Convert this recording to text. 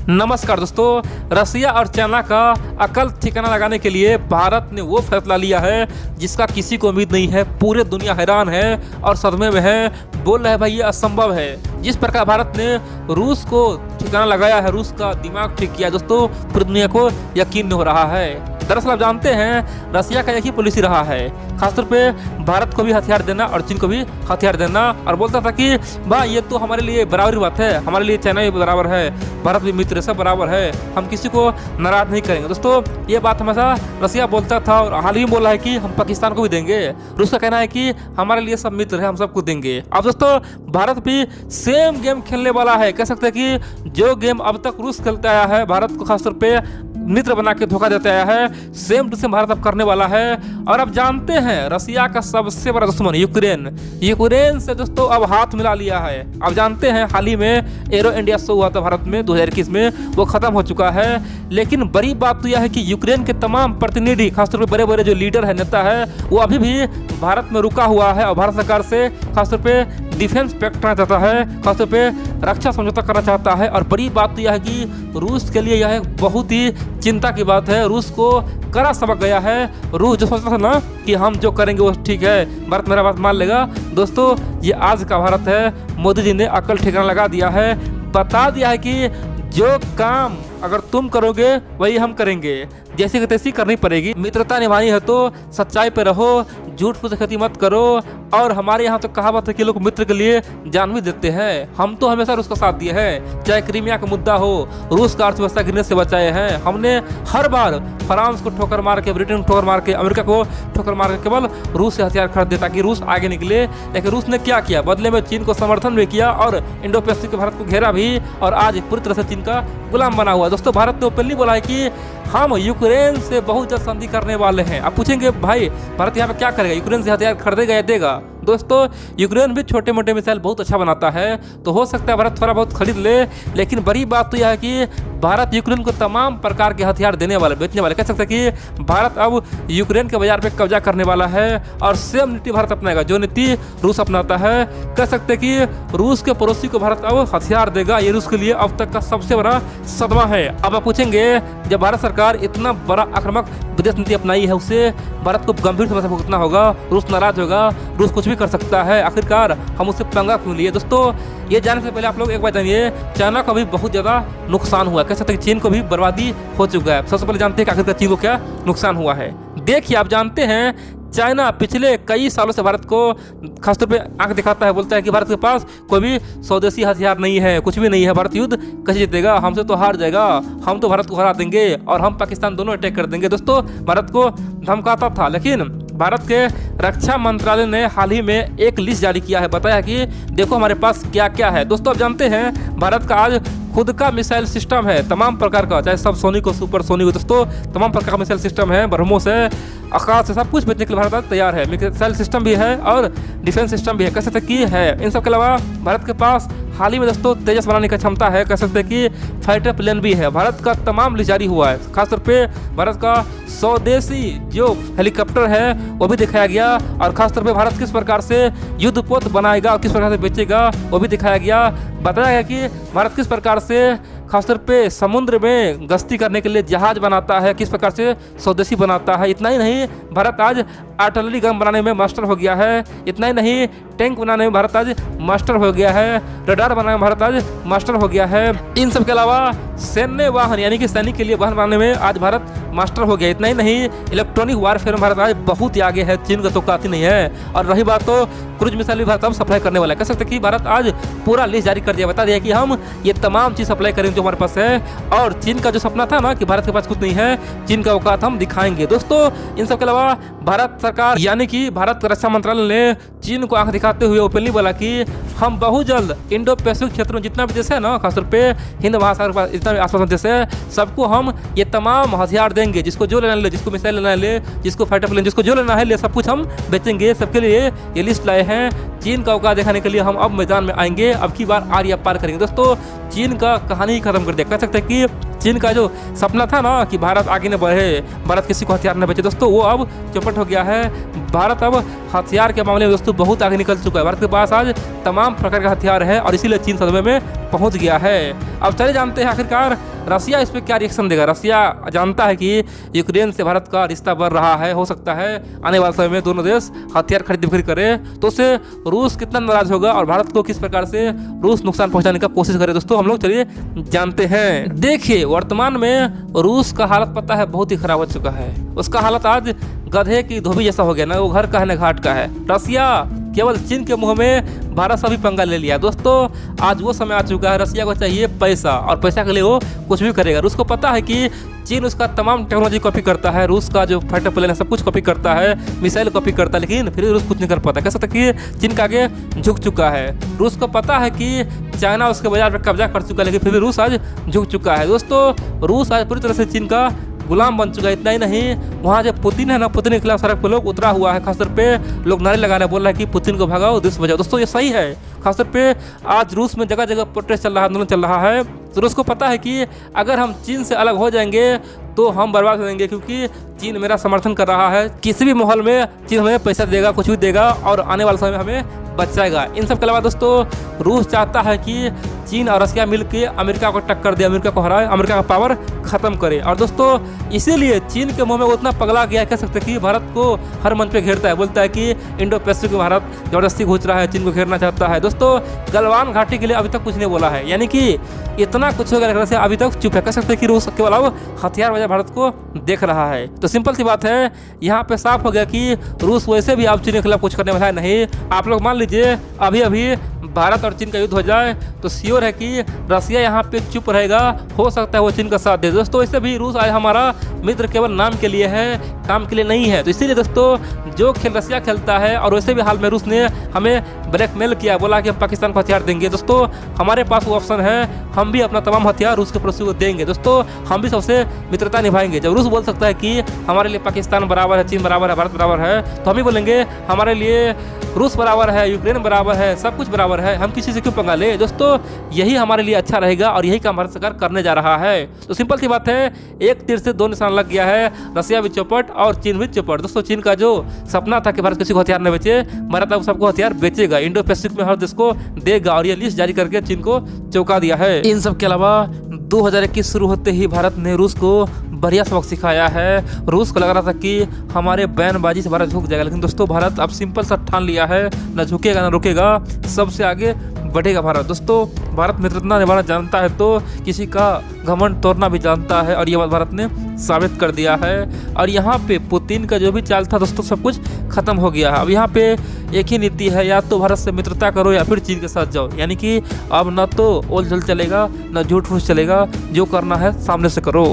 नमस्कार दोस्तों, रसिया और चाइना का अकल ठिकाना लगाने के लिए भारत ने वो फैसला लिया है जिसका किसी को उम्मीद नहीं है। पूरे दुनिया हैरान है और सदमे में है, बोल रहे हैं भाई ये असंभव है। जिस प्रकार भारत ने रूस को ठिकाना लगाया है, रूस का दिमाग ठीक किया दोस्तों, पूरी दुनिया को यकीन नहीं हो रहा है। दरअसल आप जानते हैं रसिया का एक ही पॉलिसी रहा है, खासतौर पे भारत को भी हथियार देना और चीन को भी हथियार देना, और बोलता था कि भाई ये तो हमारे लिए बराबरी बात है, हमारे लिए चाइना भी बराबर है, भारत भी मित्र सब बराबर है, हम किसी को नाराज नहीं करेंगे। दोस्तों ये बात हमेशा रसिया बोलता था और हाल ही में बोला है कि हम पाकिस्तान को भी देंगे। रूस का कहना है कि हमारे लिए सब मित्र है, हम सबको देंगे। अब दोस्तों भारत भी सेम गेम खेलने वाला है। कह सकते हैं कि जो गेम अब तक रूस खेलता आया है, भारत को खासतौर पे मित्र बना के धोखा देते आया है, सेम टू सेम भारत अब करने वाला है। और अब जानते हैं रसिया का सबसे बड़ा दुश्मन यूक्रेन से दोस्तों अब हाथ मिला लिया है। अब जानते हैं हाल ही में एरो इंडिया शो हुआ था भारत में 2021 में, वो खत्म हो चुका है। लेकिन बड़ी बात तो यह है कि यूक्रेन के तमाम प्रतिनिधि, खासतौर पर बड़े बड़े जो लीडर है, नेता है, वो अभी भी भारत में रुका हुआ है और भारत सरकार से खासतौर पे डिफेंस पैक्ट करना चाहता है, खासतौर पे रक्षा समझौता करना चाहता है। और बड़ी बात तो यह है कि रूस के लिए यह एक बहुत ही चिंता की बात है। रूस को कड़ा सबक गया है। रूस जो सोचता था ना कि हम जो करेंगे वो ठीक है, भारत मेरा बात मान लेगा, दोस्तों ये आज का भारत है। मोदी जी ने अकल ठिकाना लगा दिया है, बता दिया है कि जो काम अगर तुम करोगे वही हम करेंगे, जैसी की तैसी करनी पड़ेगी। मित्रता निभानी है तो सच्चाई पे रहो, झूठ फूस खेती मत करो। और हमारे यहाँ तो कहावत है कि लोग मित्र के लिए जान भी देते हैं। हम तो हमेशा रूस का साथ दिए हैं, चाहे क्रीमिया का मुद्दा हो, रूस का अर्थव्यवस्था गिरने से बचाए हैं। हमने हर बार फ्रांस को ठोकर मार के, ब्रिटेन को ठोकर मार के, अमेरिका को ठोकर मार के केवल रूस से हथियार खरीदे ताकि रूस आगे निकले। लेकिन रूस ने क्या किया, बदले में चीन को समर्थन भी किया और इंडो पैसिफिक के भारत को घेरा भी, और आज पूरी तरह से चीन का गुलाम बना हुआ। दोस्तों भारत ने ओपनली बोला है कि हम यूक्रेन से बहुत जल्द संधि करने वाले हैं। अब पूछेंगे भाई भारत यहाँ पे क्या करेगा, यूक्रेन से हथियार खरीदेगा या देगा? दोस्तों यूक्रेन भी छोटे मोटे मिसाइल बहुत अच्छा बनाता है, तो हो सकता है भारत थोड़ा बहुत खरीद ले। लेकिन बड़ी बात तो यह है कि भारत यूक्रेन को तमाम प्रकार के हथियार देने वाले, बेचने वाले, कह सकते हैं कि भारत अब यूक्रेन के बाजार पे कब्जा करने वाला है। और सेम नीति भारत अपनाएगा जो नीति रूस अपनाता है। कह सकते हैं कि रूस के पड़ोसी को भारत अब हथियार देगा। ये रूस के लिए अब तक का सबसे बड़ा सदमा है। अब आप पूछेंगे जब भारत सरकार इतना बड़ा आक्रामक विदेश नीति अपनाई है, उससे भारत को गंभीर समस्या भुगतना होगा, रूस नाराज होगा, रूस कुछ भी कर सकता है, आखिरकार हम उससे पंगा क्यों लिए? दोस्तों ये जानने से पहले आप लोग एक बात जानिए, चाइना को भी बहुत ज़्यादा नुकसान हुआ है, कह सकते हैं चीन को भी बर्बादी हो चुका है। सबसे पहले जानते हैं कि आखिरकार चीन को क्या नुकसान हुआ है। देखिए आप जानते हैं चाइना पिछले कई सालों से भारत को खासतौर पे आंख दिखाता है, बोलता है कि भारत के पास कोई भी स्वदेशी हथियार नहीं है, कुछ भी नहीं है, भारत युद्ध कैसे जीतेगा, हमसे तो हार जाएगा, हम तो भारत को हरा देंगे और हम पाकिस्तान दोनों अटैक कर देंगे। दोस्तों भारत को धमकाता था। लेकिन भारत के रक्षा मंत्रालय ने हाल ही में एक लिस्ट जारी किया है, बताया कि देखो हमारे पास क्या क्या है। दोस्तों आप जानते हैं भारत का आज खुद का मिसाइल सिस्टम है, तमाम प्रकार का, चाहे सब सोनिक हो, सुपर सोनिक हो, दोस्तों तमाम प्रकार का मिसाइल सिस्टम है, ब्रह्मोस है, आकाश से सब कुछ बेचने के लिए भारत आज तैयार है। मिसाइल सिस्टम भी है और डिफेंस सिस्टम भी है, कह सकते कि है। इन सब के अलावा भारत के पास हाल ही में दोस्तों तेजस बनाने की क्षमता है, कह सकते हैं कि फाइटर प्लेन भी है। भारत का तमाम लिस्ट जारी हुआ है, खासतौर पे भारत का स्वदेशी जो हेलीकॉप्टर है वो भी दिखाया गया, और खासतौर पे भारत किस प्रकार से युद्धपोत बनाएगा और किस प्रकार से बेचेगा वो भी दिखाया गया। बताया गया कि भारत किस प्रकार से खासतौर पे समुद्र में गश्ती करने के लिए जहाज बनाता है, किस प्रकार से स्वदेशी बनाता है। इतना ही नहीं, भारत आज आर्टिलरी गन बनाने में मास्टर हो गया है। इतना ही नहीं, टैंक बनाने में भारत आज मास्टर हो गया है, रडार बनाने में भारत आज मास्टर हो गया है। इन सब के अलावा सैन्य वाहन यानी कि सैनिक के लिए वाहन बनाने में आज भारत मास्टर हो गया। इतना ही नहीं, इलेक्ट्रॉनिक वारफेयर में भारत आज बहुत ही आगे है, चीन का तो काफी नहीं है। और रही बात तो क्रूज मिसाइल भी भारत अब सप्लाई करने वाला है। कह सकते हैं कि भारत आज पूरा लिस्ट जारी कर दिया, बता दिया कि हम ये तमाम चीज़ सप्लाई करेंगे जो हमारे पास है। और चीन का जो सपना था ना कि भारत के पास कुछ नहीं है, चीन का औकात हम दिखाएंगे। दोस्तों इन सब के अलावा भारत सरकार यानी कि भारत रक्षा मंत्रालय ने चीन को आंख दिखाते हुए ओपनली बोला कि हम बहुत जल्द इंडो पैसिफिक क्षेत्र में जितना भी देश है ना, खासतौर पे हिंद महासागर जितना भी आसपास देश है, सबको हम ये तमाम हथियार देंगे। जिसको जो लेना ले, जिसको मिसाइल लेना ले, जिसको फाइटर प्लेन, जिसको जो लेना है ले, सब कुछ हम बेचेंगे। सबके लिए ये लिस्ट लाए हैं। चीन का औकात दिखाने के लिए हम अब मैदान में आएंगे, अब की बार आर्या पार करेंगे। दोस्तों चीन का कहानी ही खत्म कर दिया। कह सकते हैं कि चीन का जो सपना था ना कि भारत आगे न बढ़े, भारत किसी को हथियार न बेचे, दोस्तों वो अब चौपट हो गया है। भारत अब हथियार के मामले में दोस्तों बहुत आगे निकल चुका है। भारत के पास आज तमाम प्रकार के हथियार है और इसीलिए चीन सदमे में पहुंच गया है। अब चले जानते हैं आखिरकार रसिया इस पर क्या रिएक्शन देगा? रसिया जानता है कि यूक्रेन से भारत का रिश्ता बढ़ रहा है, हो सकता है आने वाले समय में दोनों देश हथियार खरीद बिक्री करें, तो उससे रूस कितना नाराज होगा और भारत को किस प्रकार से रूस नुकसान पहुंचाने का कोशिश करे। दोस्तों हम लोग चलिए जानते हैं। देखिए वर्तमान में रूस का हालत पता है बहुत ही खराब हो चुका है। उसका हालत आज गधे की धोबी जैसा हो गया, ना वो घर का है ना घाट का है। रसिया केवल चीन के मुंह में भारत से भी पंगा ले लिया। दोस्तों आज वो समय आ चुका है, रसिया को चाहिए पैसा और पैसा के लिए वो कुछ भी करेगा। रूस को पता है कि चीन उसका तमाम टेक्नोलॉजी कॉपी करता है, रूस का जो फाइटर प्लेन है सब कुछ कॉपी करता है, मिसाइल कॉपी करता है, लेकिन फिर रूस कुछ नहीं कर पाता। कह सकते कि चीन का आगे झुक चुका है। रूस को पता है कि चाइना उसके बाजार पर कब्जा कर चुका है, लेकिन फिर भी रूस आज झुक चुका है। दोस्तों रूस आज पूरी तरह से चीन का गुलाम बन चुका है। इतना ही नहीं, वहाँ जो पुतिन है ना, पुतिन के खिलाफ सड़क पर लोग उतरा हुआ है। खासतौर पे लोग नारे लगा रहे, बोल रहे हैं कि पुतिन को भगाओ, देश बचाओ। दोस्तों ये सही है। खासतौर पे आज रूस में जगह जगह प्रोटेस्ट चल रहा है, आंदोलन चल रहा है। तो रूस को पता है कि अगर हम चीन से अलग हो जाएंगे तो हम बर्बाद हो जाएंगे, क्योंकि चीन मेरा समर्थन कर रहा है। किसी भी माहौल में चीन हमें पैसा देगा, कुछ भी देगा और आने वाले समय में हमें बचाएगा। इन सब के अलावा दोस्तों रूस चाहता है कि चीन और रसिया मिलकर अमेरिका को टक्कर दे, अमेरिका को हराए, अमेरिका का पावर खत्म करे। और दोस्तों इसीलिए चीन के मुंह में वो इतना पगला गया है, कह सकते हैं कि भारत को हर मंच पे घेरता है। बोलता है कि इंडो पैसिफिक में भारत जबरदस्ती घुस रहा है, चीन को घेरना चाहता है। दोस्तों गलवान घाटी के लिए अभी तक कुछ नहीं बोला है, यानी कि इतना कुछ हो गया रसिया अभी तक चुप है। कह सकते हैं कि रूस केवल अब हथियार वजह भारत को देख रहा है। तो सिंपल सी बात है, यहाँ पे साफ हो गया कि रूस वैसे भी अब चीन के खिलाफ कुछ करने वाला है नहीं। आप लोग मान लीजिए अभी अभी भारत और चीन का युद्ध हो जाए तो श्योर है कि रसिया यहाँ पे चुप रहेगा, हो सकता है वो चीन का साथ दे। दोस्तों इससे भी रूस आज हमारा मित्र केवल नाम के लिए है, काम के लिए नहीं है। तो इसीलिए दोस्तों जो खेल रसिया खेलता है, और वैसे भी हाल में रूस ने हमें ब्लैकमेल किया, बोला कि हम पाकिस्तान को हथियार देंगे। दोस्तों हमारे पास वो ऑप्शन है, हम भी अपना तमाम हथियार रूस के पड़ोसी को देंगे। दोस्तों हम भी सबसे मित्रता निभाएंगे। जब रूस बोल सकता है कि हमारे लिए पाकिस्तान बराबर है, चीन बराबर है, भारत बराबर है, तो हम भी बोलेंगे हमारे लिए रूस बराबर है, यूक्रेन बराबर है, सब कुछ बराबर है, हम किसी से क्यों पंगा ले। दोस्तों यही हमारे लिए अच्छा रहेगा और यही काम भारत सरकार करने जा रहा है। तो सिंपल सी बात है, एक तीर से दो निशान लग गया है, रसिया भी चौपट और चीन भी चौपट। दोस्तों चीन का जो सपना था कि भारत किसी को हथियार न बेचे, भारत अब सबको हथियार बेचेगा, इंडो पैसिफिक में हर देश को देगा, और ये लिस्ट जारी करके चीन को चौंका दिया है। इन सब के अलावा 2021 शुरू होते ही भारत ने रूस को बढ़िया सबक सिखाया है। रूस को लग रहा था कि हमारे बयानबाजी से भारत झुक जाएगा, लेकिन दोस्तों भारत अब सिंपल सा ठान लिया है, न झुकेगा न रुकेगा, सबसे आगे बढ़ेगा भारत। दोस्तों भारत मित्रता निभाना जानता है तो किसी का घमंड तोड़ना भी जानता है, और ये बात भारत ने साबित कर दिया है। और यहाँ पे पुतिन का जो भी चाल था दोस्तों सब कुछ खत्म हो गया है। अब यहाँ पे एक ही नीति है, या तो भारत से मित्रता करो या फिर चीन के साथ जाओ। यानी कि अब न तो ओल जल चलेगा न झूठ फूस चलेगा, जो करना है सामने से करो।